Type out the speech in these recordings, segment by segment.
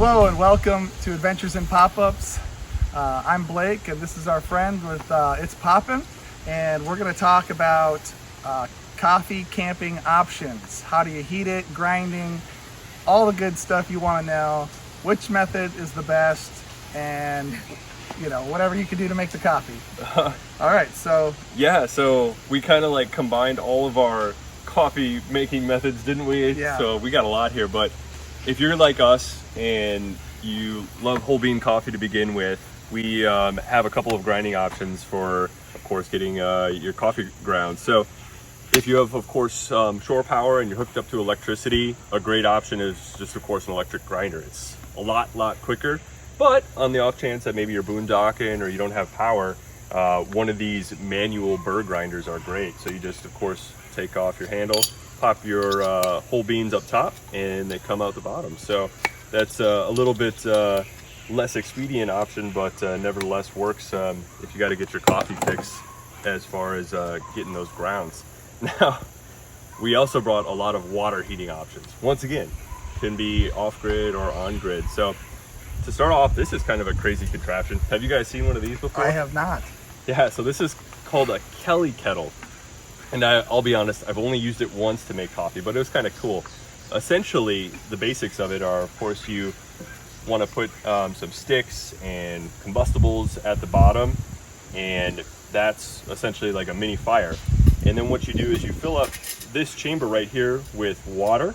Hello and welcome to Adventures in Pop-Ups. I'm Blake and this is our friend with It's Poppin', and we're going to talk about coffee camping options. How do you heat it, grinding, all the good stuff you want to know, which method is the best, and whatever you can do to make the coffee. All right, so we kind of like combined all of our coffee making methods, didn't we? Yeah. So we got a lot here, but if you're like us and you love whole bean coffee to begin with, we have a couple of grinding options for, of course, getting your coffee ground. So if you have, of course, shore power and you're hooked up to electricity, a great option is just, of course, an electric grinder. It's a lot quicker. But on the off chance that maybe you're boondocking or you don't have power, one of these manual burr grinders are great. So you just, of course, take off your handle, pop your whole beans up top, and they come out the bottom. So that's a little bit less expedient option, but nevertheless works if you got to get your coffee fix as far as getting those grounds. Now, we also brought a lot of water heating options. Once again, can be off-grid or on-grid. So to start off, this is kind of a crazy contraption. Have you guys seen one of these before? I have not. Yeah, so this is called a Kettle. And I'll be honest, I've only used it once to make coffee, but it was kind of cool. Essentially, the basics of it are, of course, you want to put some sticks and combustibles at the bottom, and that's essentially like a mini fire. And then what you do is you fill up this chamber right here with water,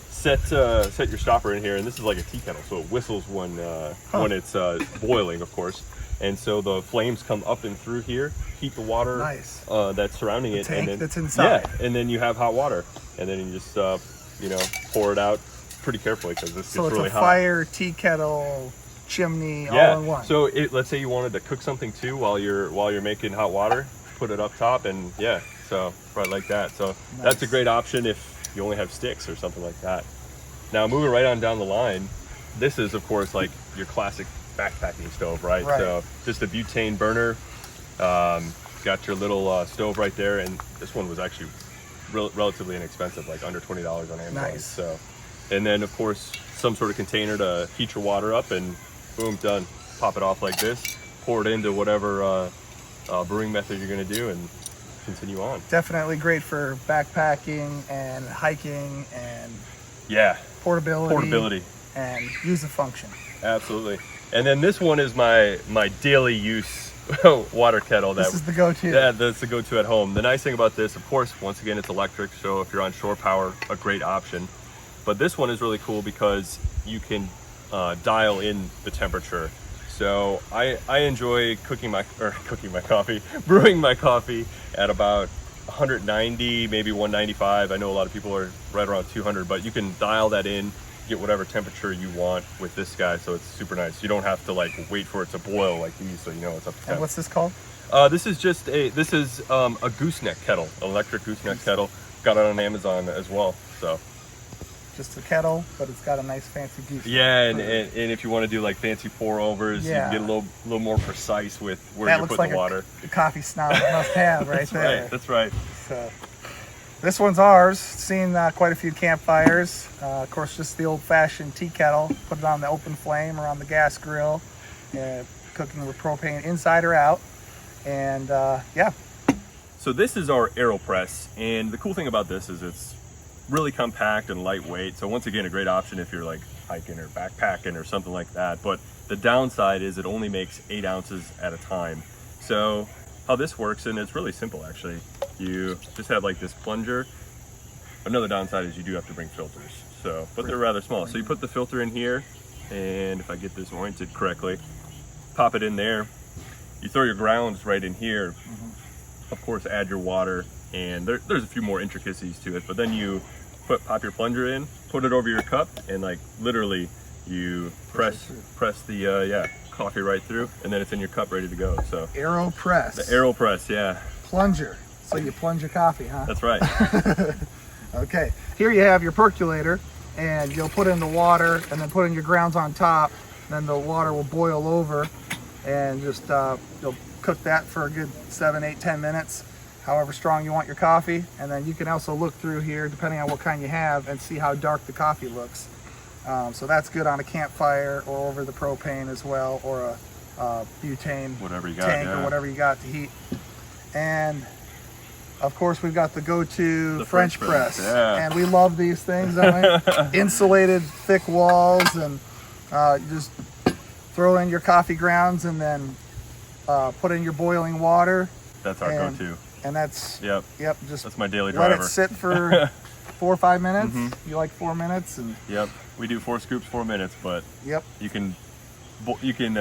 set your stopper in here, and this is like a tea kettle, so it whistles when it's boiling, of course. And so the flames come up and through here, heat the water that's surrounding it, tank and then that's inside. Yeah, and then you have hot water, and then you just pour it out pretty carefully because this gets really hot. So it's a fire, tea kettle, chimney, all in one. So let's say you wanted to cook something too while you're making hot water, put it up top, and so right like that. So that's a great option if you only have sticks or something like that. Now moving right on down the line, this is of course like your classic backpacking stove, right? So just a butane burner, got your little stove right there, and this one was actually relatively inexpensive, like under $20 on Amazon. Nice. So, and then of course some sort of container to heat your water up, and boom, done. Pop it off like this, pour it into whatever brewing method you're going to do, and continue on. Definitely great for backpacking and hiking and portability and use of function. Absolutely. And then this one is my daily use water kettle. This is the go-to. Yeah, that's the go-to at home. The nice thing about this, of course, once again, it's electric, so if you're on shore power, a great option. But this one is really cool because you can dial in the temperature. So I enjoy brewing my coffee at about 190, maybe 195. I know a lot of people are right around 200, but you can dial that in, get whatever temperature you want with this guy, so it's super nice. You don't have to like wait for it to boil like these, so you know it's up to temp. And what's this called? This is a gooseneck kettle, electric gooseneck kettle. Got it on Amazon as well. So just a kettle, but it's got a nice fancy gooseneck. Yeah, and if you want to do like fancy pour overs, you can get a little more precise with where you put the water. The coffee snob must have right there. That's right. So this one's ours. Seen quite a few campfires. Of course, just the old-fashioned tea kettle. Put it on the open flame or on the gas grill. Cooking with propane inside or out. And So this is our Aeropress, and the cool thing about this is it's really compact and lightweight. So once again, a great option if you're like hiking or backpacking or something like that. But the downside is it only makes 8 ounces at a time. So how this works, and it's really simple actually. You just have like this plunger. Another downside is you do have to bring filters. So, but they're rather small. So you put the filter in here, and if I get this oriented correctly, pop it in there. You throw your grounds right in here. Of course, add your water, and there's a few more intricacies to it. But then you pop your plunger in, put it over your cup, and like literally you press the coffee right through, and then it's in your cup ready to go. So Aeropress. The Aeropress, yeah. Plunger. So you plunge your coffee, huh? That's right. Okay, here you have your percolator, and you'll put in the water and then put in your grounds on top. Then the water will boil over, and just you'll cook that for a good 7, 8, 10 minutes, however strong you want your coffee. And then you can also look through here, depending on what kind you have, and see how dark the coffee looks. So that's good on a campfire or over the propane as well, or a butane Whatever you got, tank yeah. or whatever you got to heat. And of course, we've got the go-to The French French press, press, yeah. and we love these things. Don't we? Insulated, thick walls, and you just throw in your coffee grounds and then put in your boiling water. That's our and, go-to. And that's Yep. Just That's my daily let driver. it sit for 4 or 5 minutes. Mm-hmm. You like 4 minutes, and Yep. We do 4 scoops, 4 minutes, but yep. you can kind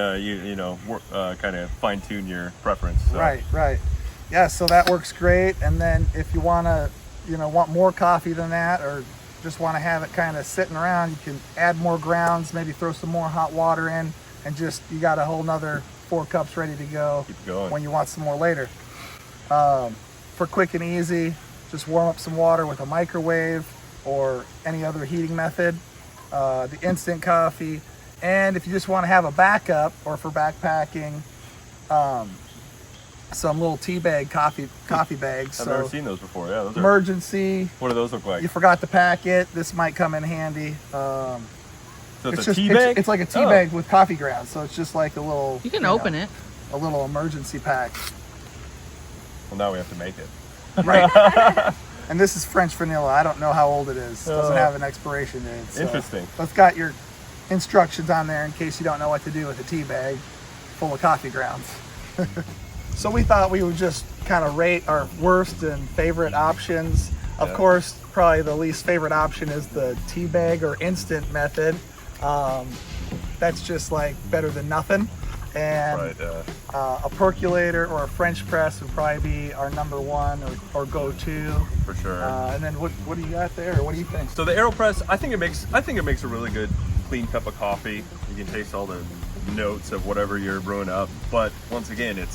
of fine tune your preference. So. Right. Yeah, so that works great. And then if you want to, want more coffee than that, or just want to have it kind of sitting around, you can add more grounds, maybe throw some more hot water in, and you got a whole nother 4 cups ready to go Keep going. when you want some more later. For quick and easy, just warm up some water with a microwave or any other heating method. The instant coffee, and if you just want to have a backup, or for backpacking, some little tea bag coffee bags. I've So never seen those before. Yeah, those are. emergency, What do those look like? you forgot to pack it, this might come in handy. So it's a just tea bag. it's like a tea bag with coffee grounds, so it's just like a little, You can open it. a little emergency pack. Well, now we have to make it. Right. And this is French vanilla. I don't know how old it is. It doesn't have an expiration date. So Interesting. It's got your instructions on there in case you don't know what to do with a tea bag full of coffee grounds. So we thought we would just kind of rate our worst and favorite options. Of Yeah. course, probably the least favorite option is the tea bag or instant method. That's just like better than nothing. And Right. a percolator or a French press would probably be our number one or go-to. For sure. And then what do you got there? What do you think? So the Aeropress, I think it makes a really good clean cup of coffee. You can taste all the notes of whatever you're brewing up. But once again, it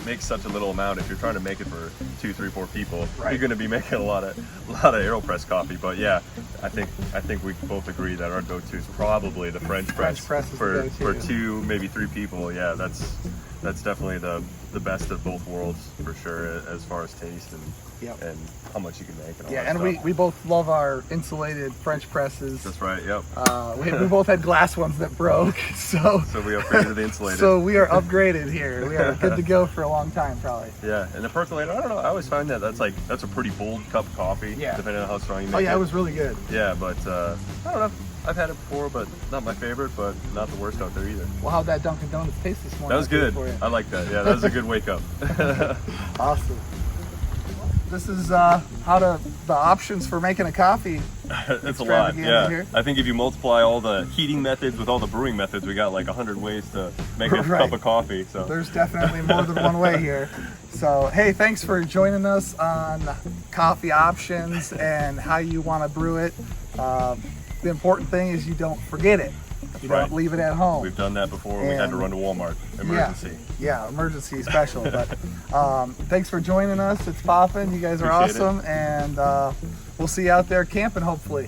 makes such a little amount. If you're trying to make it for 2, 3, 4 people, Right. you're going to be making a lot of Aeropress coffee. But yeah, I think we both agree that our go-to is probably the French press press is for the go-to. 2, maybe 3 people. Yeah, that's definitely the best of both worlds for sure, as far as taste Yep. and how much you can make and all Yeah, that and stuff. we both love our insulated French presses. That's right. Yep. We both had glass ones that broke, so So we upgraded to the insulated. so we are upgraded here. We are good to go for a long time, probably. Yeah, and the percolator, I don't know. I always find that's a pretty bold cup of coffee. Yeah. Depending on how strong you make Oh yeah, it. it was really good. Yeah, but I don't know. I've had it before, but not my favorite, but not the worst out there either. Well, how'd that Dunkin' Donuts taste this morning? That was good. For you? I like that. Yeah, that was a good wake up. Awesome. This is the options for making a coffee. It's a lot. Extravaganza Yeah. here. I think if you multiply all the heating methods with all the brewing methods, we got like 100 ways to make a Right. cup of coffee. So There's definitely more than one way here. So, hey, thanks for joining us on coffee options and how you want to brew it. The important thing is you don't forget it. You right. don't leave it at home. we've done that before. We had to And- run to Walmart. Emergency. Yeah, emergency special. But thanks for joining us. It's Poppin. You guys are Appreciate it. awesome. And we'll see you out there camping, hopefully.